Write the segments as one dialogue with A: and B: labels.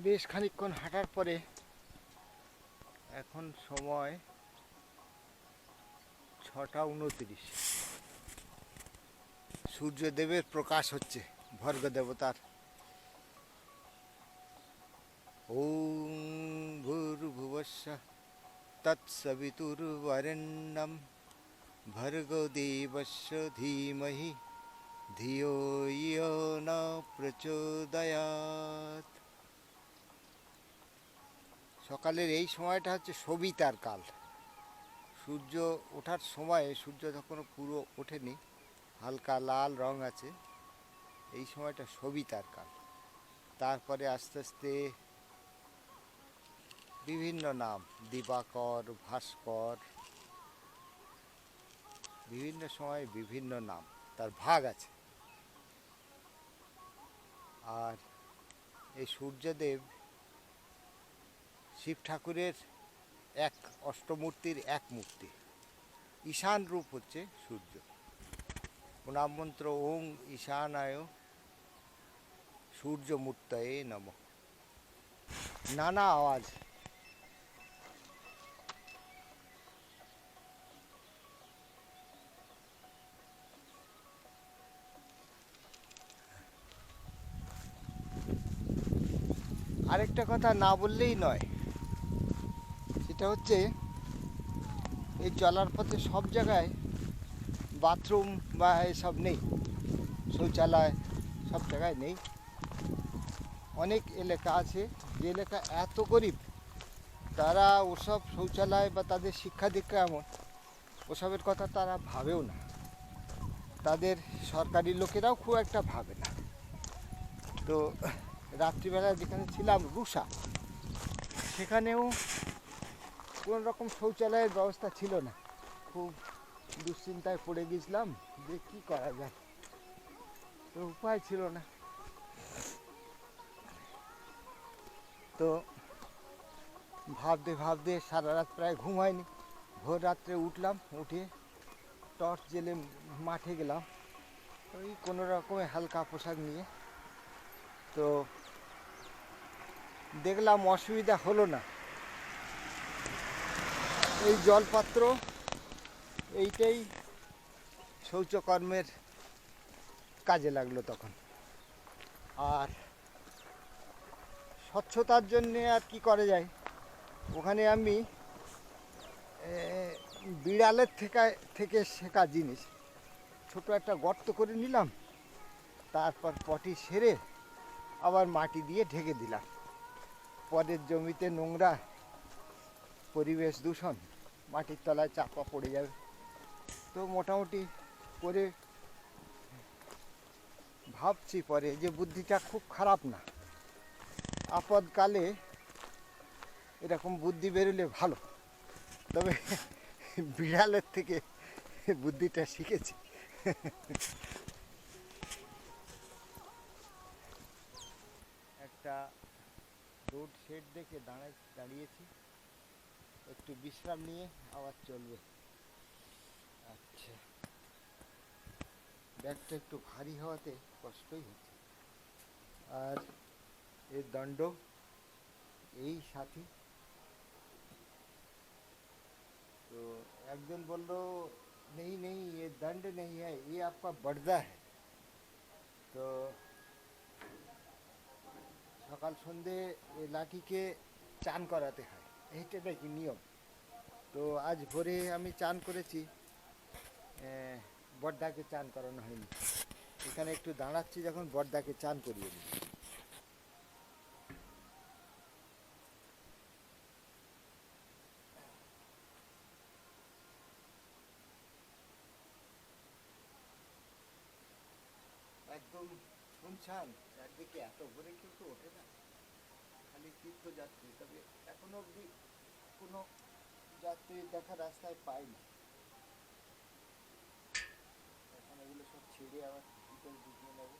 A: বেশ খানিকক্ষণ হাঁটার পরে এখন সময় 6টা 29। সূর্যদেবের প্রকাশ হচ্ছে, ভর্গ দেবতার। ওম ভূর্ভুবস্সঃ তৎসবিতুর্বরেণ্যং ভর্গো দেবস্য ধীমহি ধিয়ো ইয়ো ন প্রচোদয়াৎ। সকালের এই সময়টা হচ্ছে সবিতার কাল। সূর্য ওঠার সময়ে, সূর্য তখনও পুরো ওঠেনি, হালকা লাল রং আছে, এই সময়টা সবিতার কাল। তারপরে আস্তে আস্তে বিভিন্ন নাম, দিবাকর, ভাস্কর, বিভিন্ন সময় বিভিন্ন নাম, তার ভাগ আছে। আর এই সূর্যদেব শিব ঠাকুরের এক অষ্টমূর্তির এক মূর্তি। ঈশান রূপ হচ্ছে সূর্য। প্রণাম মন্ত্র ওং ঈশানায় সূর্যমূর্তয়ে নমঃ। নানা আওয়াজ। আরেকটা কথা না বললেই নয়, সেটা হচ্ছে এই চলার পথে সব জায়গায় বাথরুম বা এসব নেই, শৌচালয় সব জায়গায় নেই। অনেক এলাকা আছে যে এলাকা এত গরিব, তারা ওসব শৌচালয় বা তাদের শিক্ষা দীক্ষা এমন, ওসবের কথা তারা ভাবেও না। তাদের সরকারি লোকেরাও খুব একটা ভাবে না। তো রাত্রিবেলা যেখানে ছিলাম রুষা, সেখানেও কোনো রকম শৌচালয়ের ব্যবস্থা ছিল না। খুব দুশ্চিন্তায় পড়ে গেছিলাম যে কী করা যায়, তো উপায় ছিল না। তো ভাবতে ভাবতে সারা রাত প্রায় ঘুম হয়নি। ভোর রাত্রে উঠলাম, উঠে টর্চ জেলে মাঠে গেলাম ওই কোনো রকমে হালকা পোশাক নিয়ে। তো দেখলাম অসুবিধা হলো না। এই জলপাত্র এইটাই শৌচকর্মের কাজে লাগলো তখন। আর স্বচ্ছতার জন্যে আর কি করা যায়, ওখানে আমি বিড়ালের থেকে শেখা জিনিস, ছোট একটা গর্ত করে নিলাম, তারপর পটি সেরে আবার মাটি দিয়ে ঢেকে দিলাম। পরের জমিতে নোংরা, পরিবেশ দূষণ, মাটির তলায় চাপা পড়ে যাবে। তো মোটামুটি করে ভাবছি পরে যে বুদ্ধিটা খুব খারাপ না, আপদকালে এরকম বুদ্ধি বেরোলে ভালো। তবে বিড়ালের থেকে বুদ্ধিটা শিখেছি। একটা রোড শেড দেখে দাঁড়িয়েছি, একটু বিশ্রাম নিয়ে আবার চলবে। আচ্ছা, ব্যাগটা একটু ভারী হওয়াতে কষ্টই হচ্ছে। আর এর দণ্ড এই সাথী। তো একজন বলল नहीं नहीं ये दंड नहीं है, ये आपका बर्दा है। তো সকাল সন্ধে এই লাঠিকে চান করাতে হয়, এইটা নাকি নিয়ম। তো আজ ভোরে আমি চান করেছি, বড়দাকে চান করানো হয়নি। এখানে একটু দাঁড়াচ্ছি যখন, বড়দাকে চান করিয়ে দিই। একদম শুনছান, চারদিকে এত ভোরে কেউ তো ওঠে না, খালি তীর্থযাত্রী। তবে এখনো অবধি কোনো যাত্রী দেখা রাস্তায় পাইনি। এখন এগুলো সব ছেড়ে আবার ভিতরে ঢুকিয়ে নেব,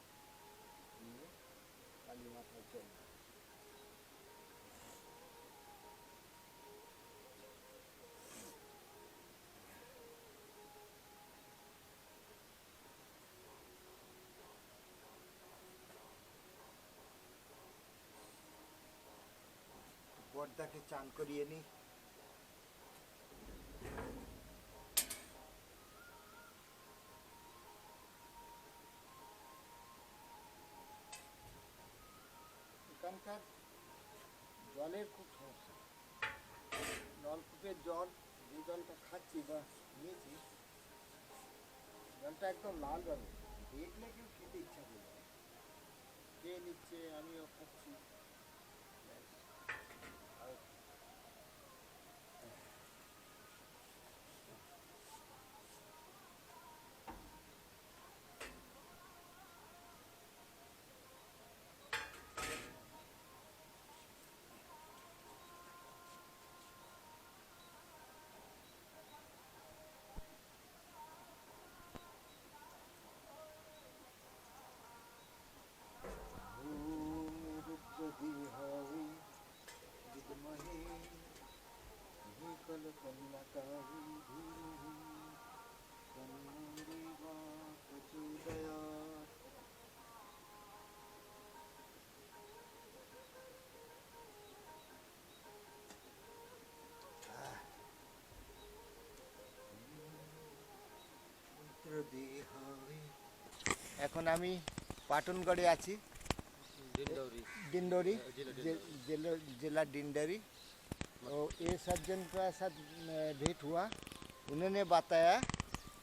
A: নিয়ে কালী মাথায় চলবে। বর্দাকে চান করিয়ে নিই। এখানকার জলের খুব সমস্যা। নলকূপের জল, যে জলটা খাচ্ছি বা নিয়েছি, জলটা একদম লাল রঙের। দেখলে কেউ খেতে ইচ্ছা করবে না। কে নিচ্ছে, আমিও খাচ্ছি। ব্যাস। আর যদি হয় বিদ্মহে কল্পনাকারী ধীমহি তন্ময়দেবা প্রচোদয়াৎ। এখন আমি পাটনগড়ে আছি, डिंडोरी जिला डिंडोरी। तो ये सज्जन का साथ भेंट हुआ। उन्होंने बताया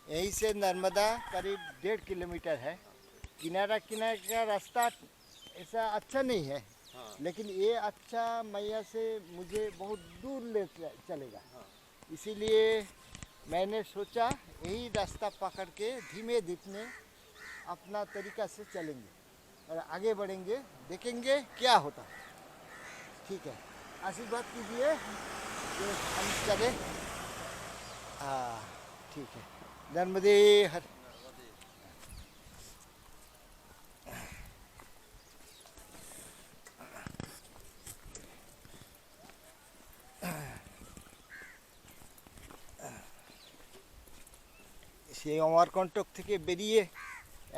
A: यहीं से नर्मदा करीब 1.5 किलोमीटर है। किनारा किनारे का रास्ता ऐसा अच्छा नहीं है, हाँ। लेकिन ये अच्छा मैया से मुझे बहुत दूर ले चलेगा, हाँ। इसीलिए मैंने सोचा यही रास्ता पकड़ के धीमे धीमे अपना तरीका से चलेंगे और आगे बढ़ेंगे, देखेंगे क्या होता है। ठीक है, आशीर्वाद कीजिए कि हम चले। हाँ ठीक है, नर्मदे हर। সেই অমরকণ্টক থেকে বেরিয়ে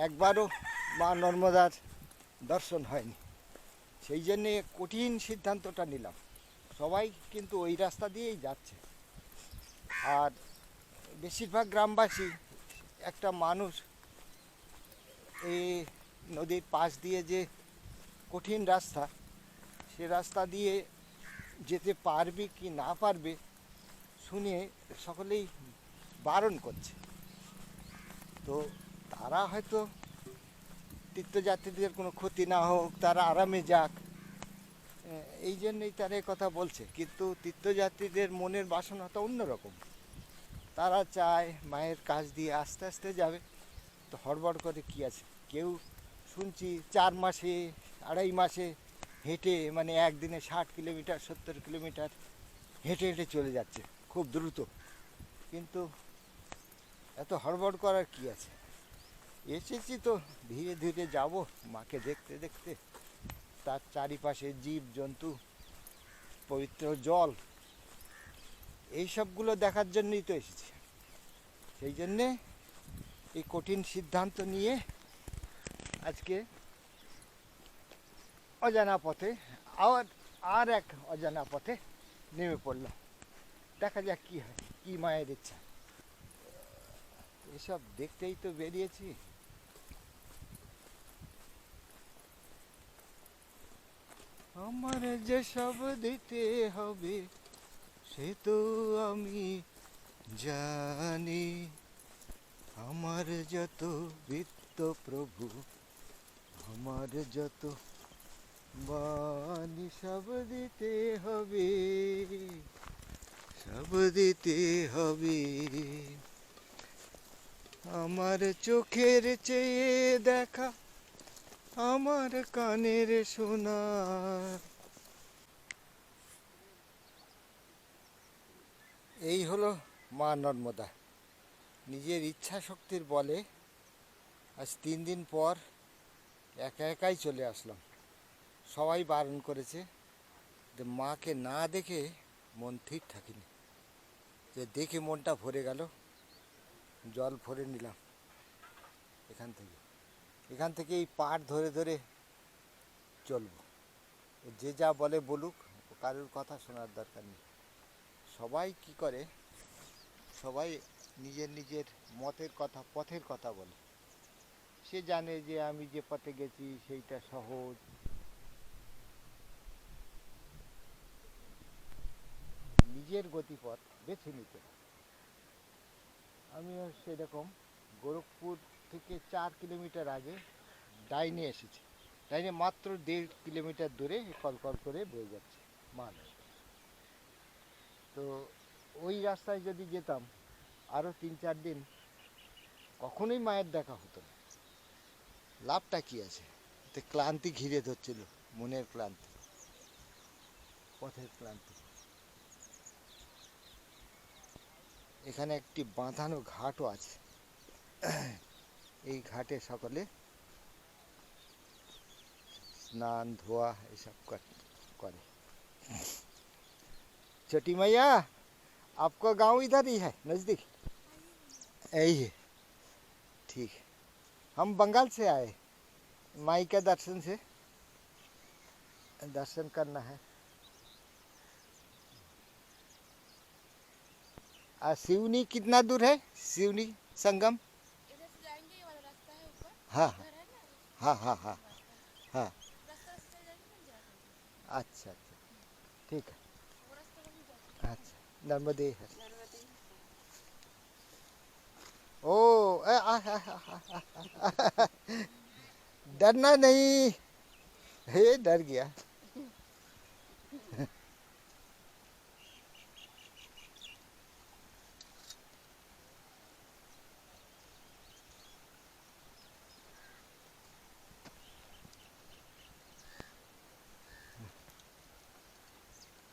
A: একবারও মা নর্মদার দর্শন হয়নি, সেই জন্যে কঠিন সিদ্ধান্তটা নিলাম। সবাই কিন্তু ওই রাস্তা দিয়েই যাচ্ছে, আর বেশিরভাগ গ্রামবাসী, একটা মানুষ এই নদীর পাশ দিয়ে যে কঠিন রাস্তা, সে রাস্তা দিয়ে যেতে পারবে কি না পারবে শুনে সকলেই বারণ করছে। তো তারা হয়তো তীর্থযাত্রীদের কোনো ক্ষতি না হোক, তারা আরামে যাক, এই জন্যই তারা কথা বলছে। কিন্তু তীর্থযাত্রীদের মনের বাসনাটা অন্যরকম। তারা চায় মায়ের কাছ দিয়ে আস্তে আস্তে যাবে। তো হড়বড় করে কী আছে, কেউ শুনছি 4 মাসে 2.5 মাসে হেঁটে, মানে একদিনে 60 কিলোমিটার 70 কিলোমিটার হেঁটে হেঁটে চলে যাচ্ছে খুব দ্রুত। কিন্তু এত হড়বড় করার কী আছে, এসেছি তো ধীরে ধীরে যাব মাকে দেখতে দেখতে, তার চারিপাশে জীব জন্তু, পবিত্র জল, এই সবগুলো দেখার জন্যই তো এসেছি। সেই জন্যে এই কঠিন সিদ্ধান্ত নিয়ে আজকে অজানা পথে আর এক অজানা পথে নেমে পড়লাম। দেখা যাক কী হয়, কী মায়ের ইচ্ছা। এসব দেখতেই তো বেরিয়েছি। আমার যে সব দিতে হবে সে তো আমি জানি, আমার যত বৃত্ত প্রভু, আমার যত বাণী, সব দিতে হবে, সব দিতে হবে। আমার চোখের চেয়ে দেখা, আমার কানের শোনা। এই হলো মা নর্মদা। নিজের ইচ্ছা শক্তির বলে আজ 3 দিন পর একা একাই চলে আসলাম। সবাই বারণ করেছে, যে মাকে না দেখে মন ঠিক থাকেনি। যে দেখে মনটা ভরে গেল, জল ভরে নিলাম এখান থেকে এই পাড় ধরে ধরে চলবো। যে যা বলে বলুক, কারোর কথা শোনার দরকার নেই। সবাই কি করে, সবাই নিজের নিজের মতের কথা, পথের কথা বলে। সে জানে যে আমি যে পথে গেছি সেইটা সহজ। নিজের গতিপথ বেছে নিতে হয়। আমিও সেরকম গোরখপুর থেকে 4 কিলোমিটার আগে ডাইনে এসেছি। ডাইনে মাত্র 1.5 কিলোমিটার দূরে কলকল করে বয়ে যাচ্ছে মাছ। তো ওই রাস্তায় যদি যেতাম আরও 3-4 দিন কখনোই মায়ের দেখা হতো না। লাভটা কি আছে? এতে ক্লান্তি ঘিরে ধরছিল, মনের ক্লান্তি, পথের ক্লান্তি। এখানে একটি বাঁধানো ঘাটও আছে। এই ঘাটে সকলে স্নান ধোয়া এসব করে। छोटी मैया, आपका गांव इधर ही है नज़दीक? यही है, ठीक है। हम बंगाल से आए, माई के दर्शन करना है। सिवनी कितना दूर है? सिवनी संगम?
B: इधर से जाएंगे, ये वाला रास्ता है ऊपर,
A: हाँ
B: घर है ना,
A: हाँ हाँ हाँ हाँ।
B: रास्ता से चले जाएंगे ना, जा रहे
A: अच्छा अच्छा, ठीक है।
B: वो रास्ता हम जाते
A: अच्छा, नर्मदे है।
B: हैं नर्मदे।
A: ओ डरना नहीं। हे डर गया।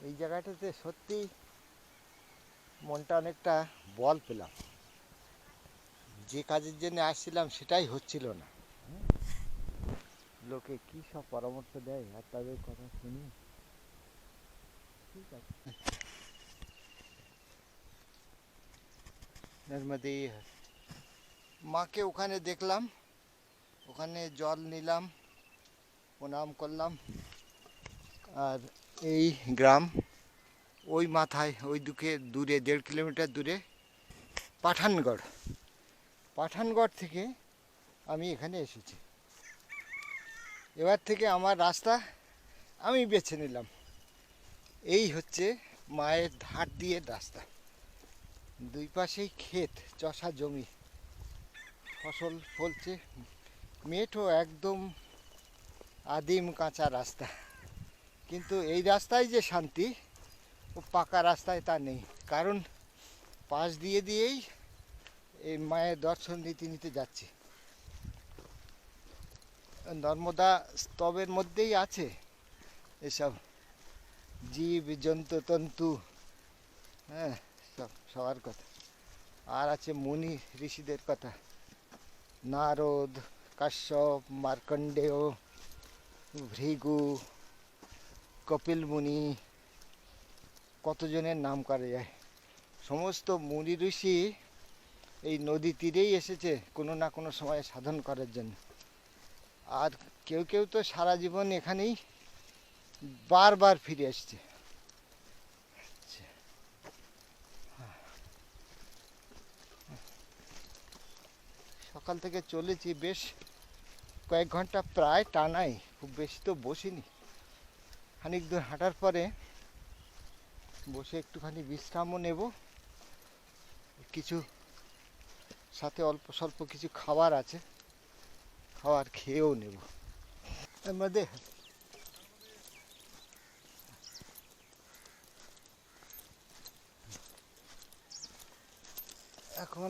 A: এই জায়গাটাতে সত্যি মনটা অনেকটা বল পেলাম। যে কাজের জন্য আসছিলাম সেটাই হচ্ছিল না। লোকে কি সব পরামর্শ দেয় আর তাদের কথা শুনি। ঠিক আছে, নর্মদে। মাকে ওখানে দেখলাম, ওখানে জল নিলাম, প্রণাম করলাম। আর এই গ্রাম ওই মাথায়, ওই দিকে দূরে 1.5 কিলোমিটার দূরে পাঠানগড়। পাঠানগড় থেকে আমি এখানে এসেছি। এবার থেকে আমার রাস্তা আমি বেছে নিলাম। এই হচ্ছে মায়ের ধার দিয়ে রাস্তা, দুই পাশেই ক্ষেত, চষা জমি, ফসল ফলছে, মেঠো একদম আদিম কাঁচা রাস্তা। কিন্তু এই রাস্তায় যে শান্তি, ও পাকা রাস্তায় তা নেই। কারণ পাশ দিয়েই এই মায়ের দর্শন নিতে নিতে যাচ্ছি। নর্মদা স্তবের মধ্যেই আছে এসব জীব জন্তু তন্তু, হ্যাঁ, সবার কথা। আর আছে মুনি ঋষিদের কথা, নারদ, কাশ্যপ, মার্কণ্ডেয়, ভৃগু, কপিল মুনি, কতজনের নাম করা যায়। সমস্ত মুনি ঋষি এই নদী তীরেই এসেছে কোনো না কোনো সময় সাধন করার জন্য। আর কেউ কেউ তো সারা জীবন এখানেই বারবার ফিরে এসছে। সকাল থেকে চলেছি বেশ কয়েক ঘন্টা, প্রায় টানাই, খুব বেশি তো বসিনি। খানিক দূর হাঁটার পরে বসে একটুখানি বিশ্রামও নেব, কিছু সাথে অল্প স্বল্প কিছু খাবার আছে, খাবার খেয়েও নেব। এর মধ্যে এখন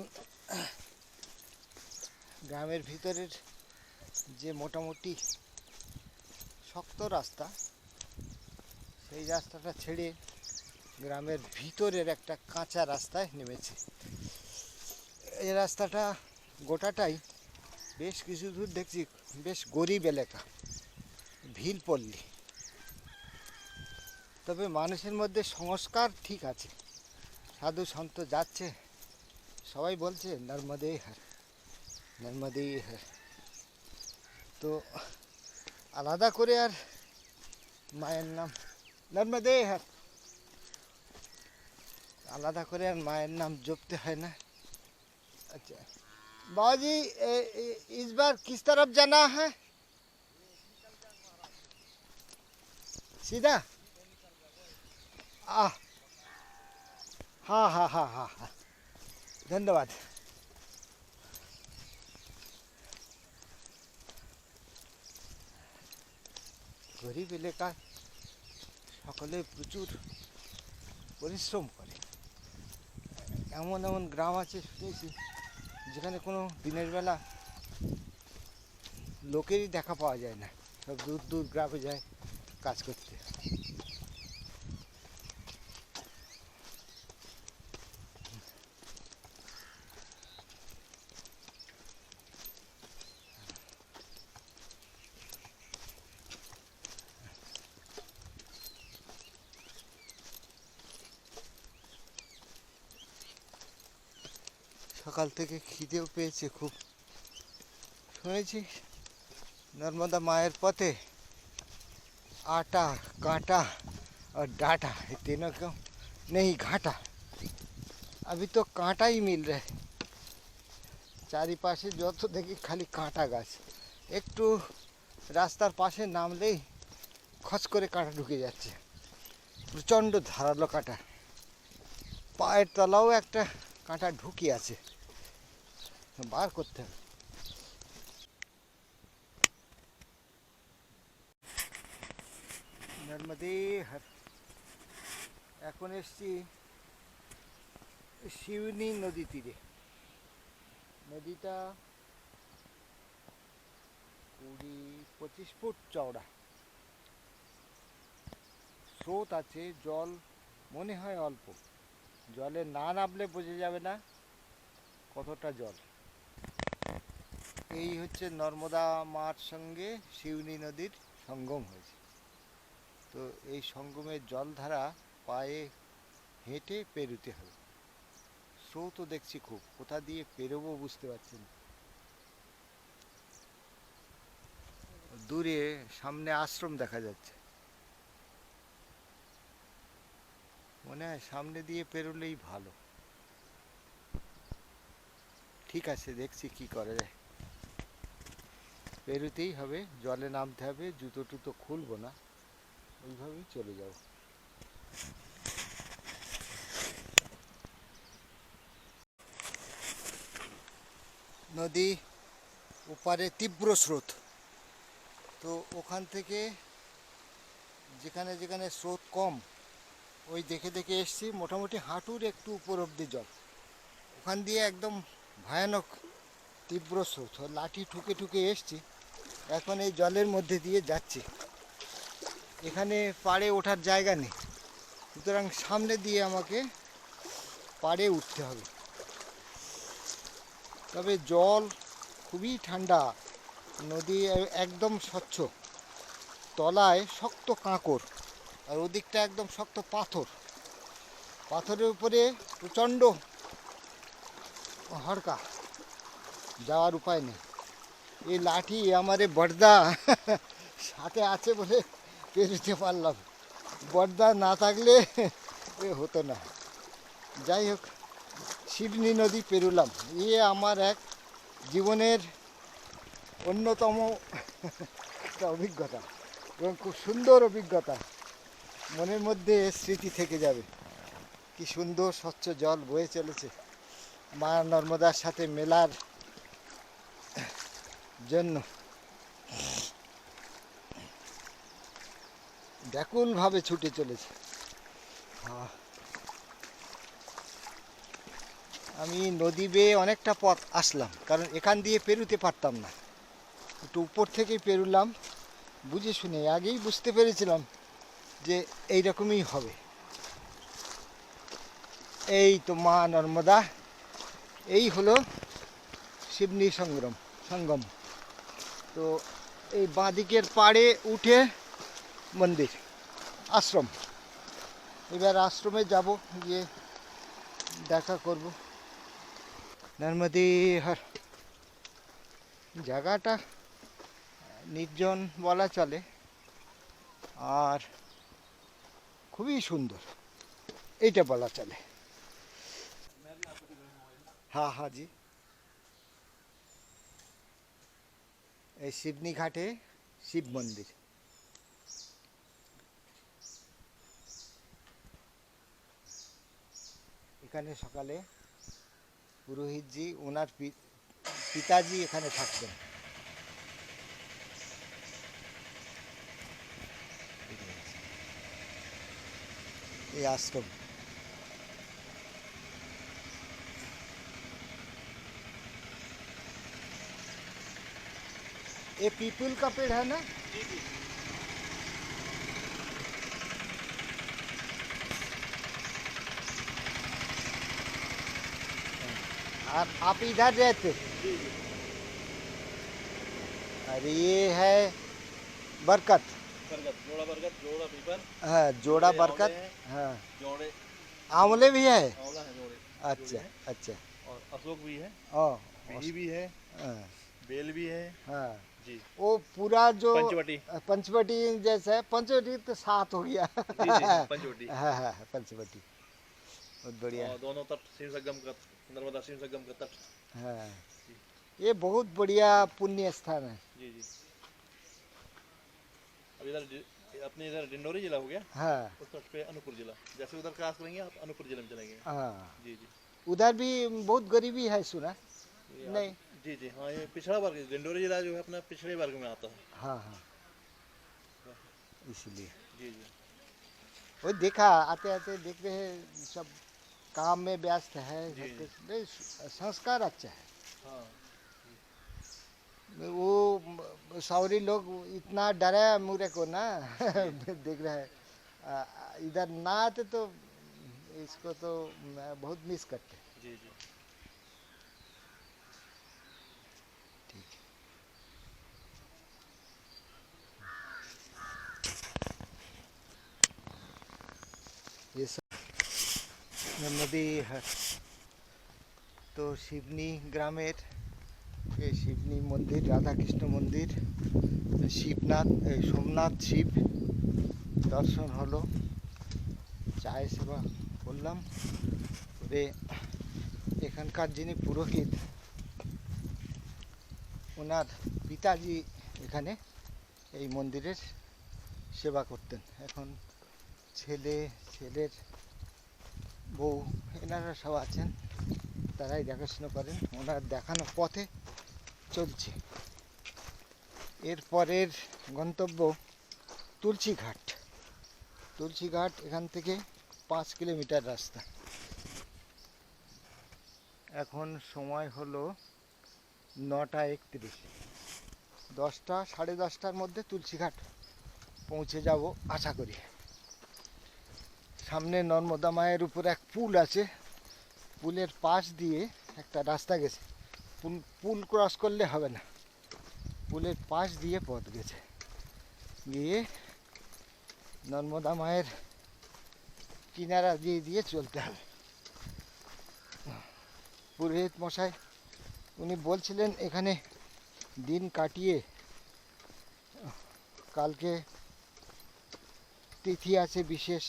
A: গ্রামের ভিতরের যে মোটামুটি শক্ত রাস্তা, সেই রাস্তাটা ছেড়ে গ্রামের ভিতরের একটা কাঁচা রাস্তায় নেমেছে। এই রাস্তাটা গোটাটাই বেশ কিছু দূর দেখছি বেশ গরিব এলাকা, ভিল পল্লী। তবে মানুষের মধ্যে সংস্কার ঠিক আছে, সাধু সন্ত যাচ্ছে, সবাই বলছে নর্মদে হর, নর্মদে হর। তো আলাদা করে আর মায়ের নাম নর্মদে হর। আলাদা করে আর মায়ের নাম জপতে হয় না। अच्छा बाबूजी इस बार किस तरफ जाना है? सीधा हाँ हाँ हाँ हाँ हाँ धन्यवाद। গরিব এলাকা সকলে প্রচুর পরিশ্রম করে। এমন এমন গ্রাম আছে শুনেছি যেখানে কোনো দিনের বেলা লোকেরই দেখা পাওয়া যায় না, সব দূর দূর গ্রামে যায় কাজ করতে। সকাল থেকে খিদেও পেয়েছে খুব। শুনেছি नर्मदा मायर पथे आटा कांटा और डाटा ये तीनों क्यों नहीं घाटा। अभी तो कांटा ही मिल रहे, চারিপাশে যত দেখি খালি কাঁটা গাছ। একটু রাস্তার পাশে নামলেই খচ করে কাঁটা ঢুকে যাচ্ছে, প্রচণ্ড ধারালো কাঁটা। পায়ের তলাও একটা কাঁটা ঢুকে আছে, বার করতে হবে। নর্মদে হর। এখন এসছি শিউনি নদী তীরে। নদীটা 20-25 ফুট চওড়া, স্রোত আছে, জল মনে হয় অল্প। জলে না নামলে বোঝা যাবে না কতটা জল। এই হচ্ছে নর্মদা মার সঙ্গে শিউনি নদীর সঙ্গম হয়েছে। তো এই সঙ্গমের জলধারা পায়ে হেঁটে পেরোতে হবে। স্রোতও দেখছি খুব, কোথা দিয়ে পেরোবো বুঝতে পারছি না। দূরে সামনে আশ্রম দেখা যাচ্ছে, মনে হয় সামনে দিয়ে পেরোলেই ভালো। ঠিক আছে, দেখছি কি করা যায়। পেরোতেই হবে, জলে নামতে হবে, জুতো টুতো খুলবো না, ওইভাবেই চলে যাব। নদী ওপারে তীব্র স্রোত, তো ওখান থেকে যেখানে যেখানে স্রোত কম ওই দেখে দেখে এসছি। মোটামুটি হাঁটুর একটু উপর অব্দি জল, ওখান দিয়ে একদম ভয়ানক তীব্র স্রোত। লাঠি ঠুকে ঠুকে এসছি, এখন এই জলের মধ্যে দিয়ে যাচ্ছি। এখানে পাড়ে ওঠার জায়গা নেই, সুতরাং সামনে দিয়ে আমাকে পাড়ে উঠতে হবে। তবে জল খুবই ঠান্ডা, নদী একদম স্বচ্ছ, তলায় শক্ত কাঁকড় আর ওদিকটা একদম শক্ত পাথর। পাথরের উপরে প্রচণ্ড হড়কা, যাওয়ার উপায় নেই। এই লাঠি আমারে বর্দা সাথে আছে বলে পেরোতে পারলাম, বর্দা না থাকলে এ হতো না। যাই হোক, শিবনি নদী পেরোলাম। আমার এক জীবনের অন্যতম একটা অভিজ্ঞতা, এবং খুব সুন্দর অভিজ্ঞতা, মনের মধ্যে স্মৃতি থেকে যাবে। কি সুন্দর স্বচ্ছ জল বয়ে চলেছে মা নর্মদার সাথে মেলার জন্য। ব্যাকুলভাবে ছুটে চলেছে। আমি নদী বেয়ে অনেকটা পথ আসলাম, কারণ এখান দিয়ে পেরোতে পারতাম না। একটু উপর থেকেই পেরোলাম, বুঝে শুনে। আগেই বুঝতে পেরেছিলাম যে এইরকমই হবে। এই তো মা নর্মদা, এই হলো শিবনি সঙ্গম। তো এই বাঁদিকের পাড়ে উঠে মন্দির, আশ্রম। এবার আশ্রমে যাব, গিয়ে দেখা করব। নর্মদে হর। জায়গাটা নির্জন বলা চলে, আর খুবই সুন্দর, এইটা বলা চলে। হ্যাঁ হ্যাঁ জি, এই শিবনি ঘাটে শিব মন্দির। এখানে সকালে পুরোহিতজি ওনার পিতাজি এখানে থাকতেন। এই आश्रम। ये पीपल का पेड़ है ना? आप इधर रहते? अरे ये है बरकत।
C: जोड़ा बरगद, जोड़ा पीपल,
A: हाँ जोड़ा
C: जोड़े
A: बरकत।
C: आंवले हैं,
A: हाँ
C: जोड़े
A: आंवले भी है।
C: आंवला है, जोड़े
A: अच्छा
C: जोड़े हैं,
A: अच्छा।
C: और अशोक भी है,
A: ओ
C: बिही भी है,
A: हाँ
C: बेल भी है।
A: हाँ।
C: जी,
A: वो पूरा जो
C: पंचवटी।
A: पंचवटी जैसा है, पंचवटी तो सात हो गया।
C: जी जी हाँ, पंचवटी।
A: हाँ हाँ पंचवटी बहुत बढ़िया।
C: और दोनों तट शिव संगम का, नर्मदा शिव संगम का तट।
A: हाँ
C: जी
A: ये बहुत बढ़िया पुण्य स्थान है।
C: जी जी। अब इधर अपने इधर डिंडोरी जिला हो गया,
A: हाँ
C: उस तट पे अनूपपुर जिला। जैसे उधर क्रॉस करेंगे आप अनूपपुर जिले में चलेंगे।
A: हाँ।
C: जी जी।
A: उधर भी बहुत गरीबी है सुना।
C: ये
A: नहीं।
C: जी जी हाँ, ये पिछड़ा वर्ग, डिंडोरी जिला जो है अपना पिछड़े वर्ग में आता है।
A: हाँ हाँ इसलिए
C: जी जी
A: वो देखा आते आते देख रहे हैं सब काम में व्यस्त है।
C: जी,
A: सब
C: जी।
A: कुछ नहीं, संस्कार अच्छा है।
C: हाँ
A: वो सावरी लोग इतना डरा है मुझे को ना। देख रहे हैं इधर ना आते तो इसको तो मैं बहुत मिस करते।
C: जी जी।
A: ये सब नदी है तो शिवनी ग्रामेर এই শিবনী মন্দির, রাধাকৃষ্ণ মন্দির, শিবনাথ সোমনাথ শিব দর্শন হলো, চায় সেবা করলাম করে এখানকার যিনি পুরোহিত ওনার পিতাজি এখানে এই মন্দিরের সেবা করতেন। এখন ছেলে ছেলের বউ এনারা সব আছেন, তারাই দেখাশোনা করেন। ওনার দেখানো পথে চলছে। এরপরের গন্তব্য তুলসীঘাট। তুলসীঘাট এখান থেকে 5 কিলোমিটার রাস্তা। এখন সময় হলো 9:31। 10টা 10:30টার মধ্যে তুলসীঘাট পৌঁছে যাব আশা করি। সামনে নর্মদা মায়ের উপর এক পুল আছে, পুলের পাশ দিয়ে একটা রাস্তা গেছে। পুল ক্রস করলে হবে না, পুলের পাশ দিয়ে পথ গেছে, গিয়ে নর্মদা মায়ের কিনারা দিয়ে দিয়ে চলতে হবে। পুরোহিত মশাই উনি বলছিলেন এখানে দিন কাটিয়ে কালকে তিথি আছে বিশেষ,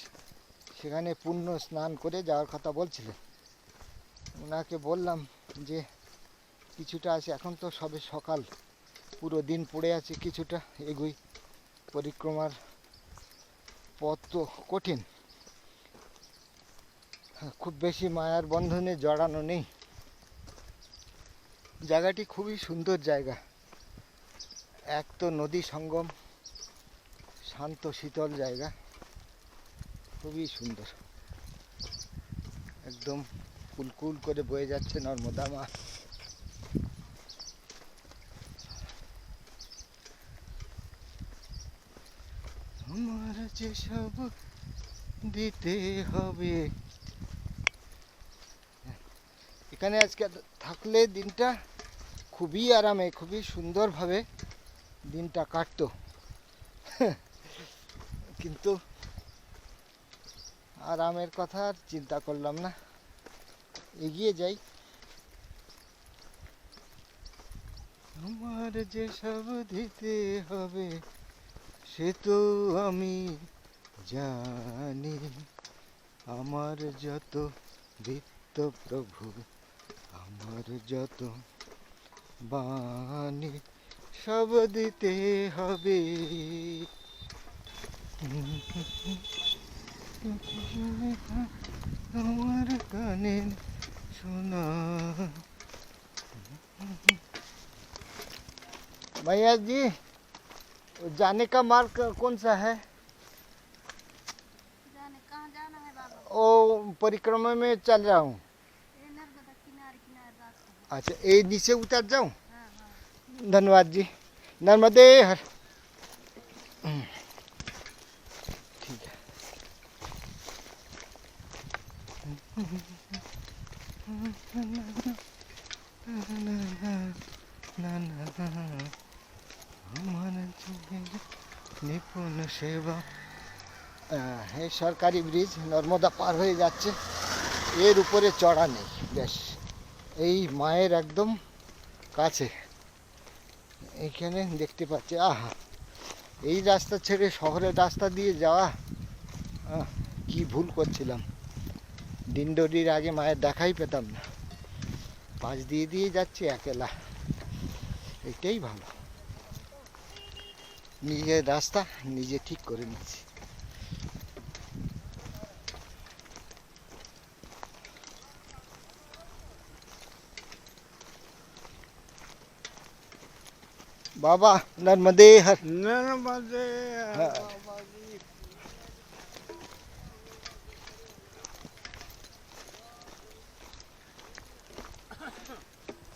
A: সেখানে পুণ্য স্নান করে যাওয়ার কথা বলছিলেন। ওনাকে বললাম যে কিছুটা আছে, এখন তো সবে সকাল, পুরো দিন পড়ে আছে, কিছুটা এগুই। পরিক্রমার পথ তো কঠিন, খুব বেশি মায়ার বন্ধনে জড়ানো নেই। জায়গাটি খুবই সুন্দর জায়গা। এক তো নদী সঙ্গম, শান্ত শীতল জায়গা, খুবই সুন্দর। একদম কুলকুল করে বয়ে যাচ্ছে নর্মদা মা। আমার যে সব দিতে হবে। এখানে আজকে থাকলে দিনটা খুবই আরামে খুবই সুন্দরভাবে দিনটা কাটতো, কিন্তু আরামের কথা আর চিন্তা করলাম না, এগিয়ে যাই। আমার যে সব দিতে হবে সে তো আমি জানি আমার যত বৃত্ত প্রভু, আমার যত বাণী সব দিতে হবে। আমার গানের শোনা। भैया जी, जाने का मार्ग कौन सा है?
B: जाने कहाँ जाना है बाबा?
A: ओ परिक्रमा में चल रहा हूँ।
B: ये नर्मदा किनारे किनारे रास्ता है।
A: अच्छा, ये नीचे उतर जाऊँ?
B: हाँ हाँ।
A: धन्यवाद जी। नर्मदे हर। ठीक है। নিপুণ সেবা। এই সরকারি ব্রিজ, নর্মদা পার হয়ে যাচ্ছে, এর উপরে চড়া নেই। বেশ, এই মায়ের একদম কাছে এখানে দেখতে পাচ্ছি। আহা, এই রাস্তা ছেড়ে শহরের রাস্তা দিয়ে যাওয়া কি ভুল করছিলাম। ডিন্ডোরির আগে মায়ের দেখাই পেতাম না, পাশ দিয়ে দিয়ে যাচ্ছি একেলা। এটাই ভালো, নিজের রাস্তা নিজে ঠিক করে নিচ্ছি। बाबा नर्मदे हर।
D: नर्मदे
A: हाँ।
D: बाबा जी।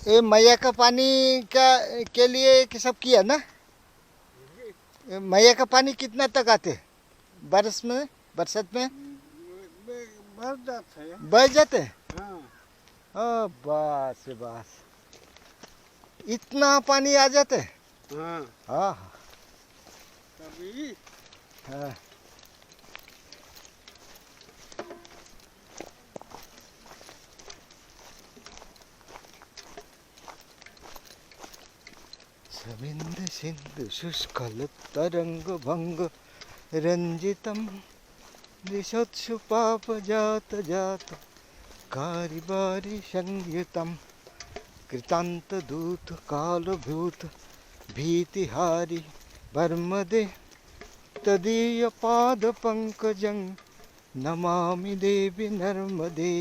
A: ये मैया का पानी का के लिए कि सब किया ना? ये मैया का पानी कितना तक आते बरस में, बरसात में
D: भर जाते हैं।
A: बह जाते?
D: हाँ
A: बस बस, इतना पानी आ जाते?
D: हाँ
A: हाँ
D: कभी
A: हाँ। सविंद सिंधु शुष्कल तरंग भंग रंजितम दिशोत्सु पाप जात जात कारिबारी संयुतम कृतांत दूत कालभूत भीतिहारी वर्मदे तदीय पाद पंकजं नमामि देवी नर्मदे।